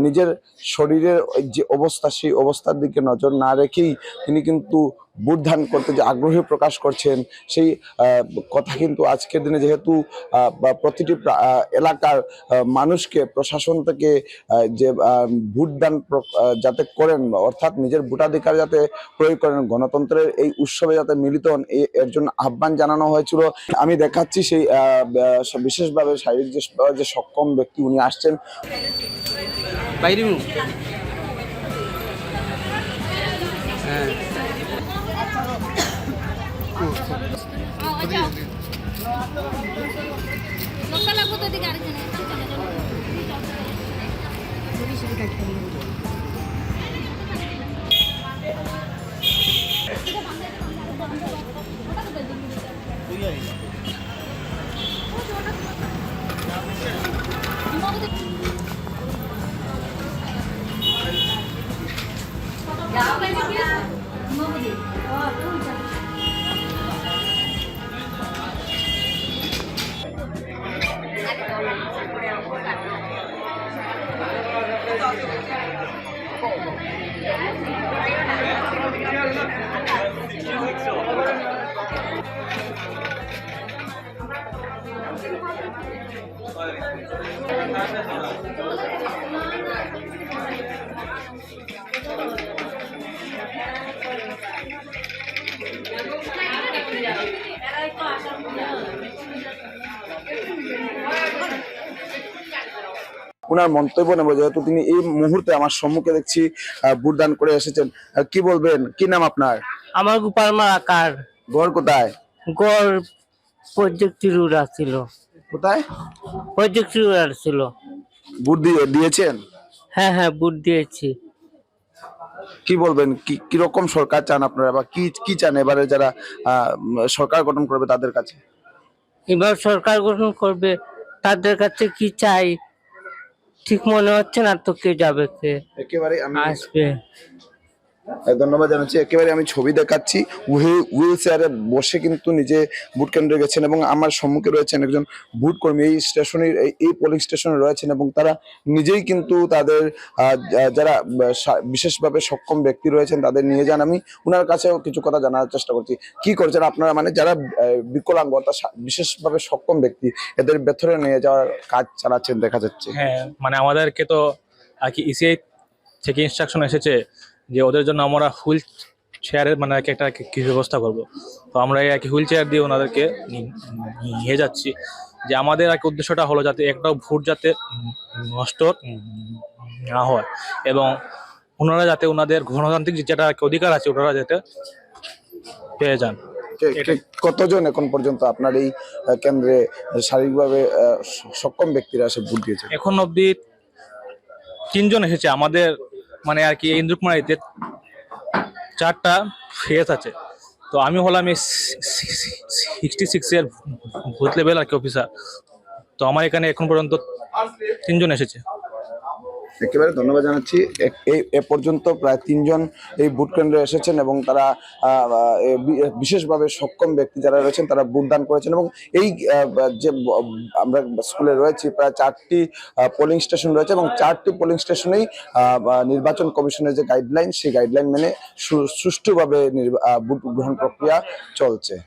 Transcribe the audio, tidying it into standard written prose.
নিজের শরীরের যে অবস্থা সেই অবস্থার দিকে নজর না রেখেই তিনি কিন্তু ভোট দান করতে যে আগ্রহ প্রকাশ করছেন সেই কথা কিন্তু আজকের দিনে যেহেতু প্রতিটি এলাকার মানুষকে প্রশাসন থেকে যে ভোট দান যাতে করেন, অর্থাৎ নিজের ভোটাধিকার যাতে প্রয়োগ করেন, গণতন্ত্রের এই উৎসবে যাতে মিলিত হন, এর জন্য আহ্বান জানানো হয়েছিল। আমি দেখাচ্ছি সেই বিশেষভাবে শারীরিক যে সক্ষম ব্যক্তি উনি আসছেন। ওনার মন্তব্য নেব, যেহেতু তিনি এই মুহূর্তে আমার সম্মুখে দেখছি ভোট দান করে এসেছেন। কি বলবেন? কি নাম আপনার? আমার গোপালমার আকার। ঘর কোথায়? ঘর প্রজেক্টর ছিল। কোথায়? প্রজেক্টর ছিল। ভোট দিয়েছেন? হ্যাঁ হ্যাঁ, ভোট দিয়েছি। কি বলবেন, কিরকম সরকার চান আপনারা, বা কি চান এবারে যারা সরকার গঠন করবে তাদের কাছে? এবার সরকার গঠন করবে তাদের কাছে কি চাই ঠিক মনে হচ্ছে না তো, কে যাবে, কে একেবারে আসবে। ধন্যবাদ জানাচ্ছি। একেবারে আমি ছবি দেখাচ্ছি, হুইল চেয়ারে বসে কিন্তু নিজে ভোট কেন্দ্রে গেছেন এবং আমার সম্মুখে রয়েছেন একজন ভোট কর্মী, এই স্টেশনের এই পোলিং স্টেশনে রয়েছেন এবং তারা নিজেই কিন্তু তাদের যারা বিশেষভাবে সক্ষম ব্যক্তি রয়েছেন তাদের নিয়ে যান। আমি ওনার কাছেও কিছু কথা জানার চেষ্টা করছি। কি করছেন আপনারা, মানে যারা বিকলাঙ্গ অর্থাৎ বিশেষভাবে সক্ষম ব্যক্তি, এদের ভেতরে নিয়ে যাওয়ার কাজ চালাচ্ছেন দেখা যাচ্ছে? হ্যাঁ, মানে আমাদেরকে তো আর কি ইসিআই থেকে ইনস্ট্রাকশন এসেছে যে ওদের জন্য আমরা হুইল চেয়ারের মানে একটা কিছু ব্যবস্থা করব। তো আমরা এই আর কি হুইল চেয়ার দিয়ে ওনাদেরকে নিয়ে যাচ্ছি। যে আমাদের আর কি উদ্দেশ্যটা হলো যাতে একটাও ভোট যাতে নষ্ট না হয় এবং ওনারা যাতে ওনাদের গণতান্ত্রিক যেটা অধিকার আছে ওনারা যাতে পেয়ে যান। কতজন এখন পর্যন্ত আপনার এই কেন্দ্রে শারীরিকভাবে সক্ষম ব্যক্তিরা এসে ভোট দিয়েছে? এখন অবধি 3 জন এসেছে আমাদের, মানে আর কি ইন্দ্রকুমারীতে 4টা ফেস আছে। তো আমি হলাম এই 66 এর বুথ লেভেল আর কি অফিসার। তো আমার এখানে এখন পর্যন্ত 3 জন এসেছে। একেবারে ধন্যবাদ জানাচ্ছি। এ পর্যন্ত প্রায় 3 জন এই ভোট কেন্দ্রে এসেছেন এবং তারা বিশেষভাবে সক্ষম ব্যক্তি যারা রয়েছেন তারা ভোট দান করেছেন। এবং এই যে আমরা স্কুলে রয়েছি প্রায় 4টি পোলিং স্টেশন রয়েছে এবং 4টি পোলিং স্টেশনেই নির্বাচন কমিশনের যে গাইডলাইন সেই গাইডলাইন মেনে সুষ্ঠুভাবে ভোট গ্রহণ প্রক্রিয়া চলছে।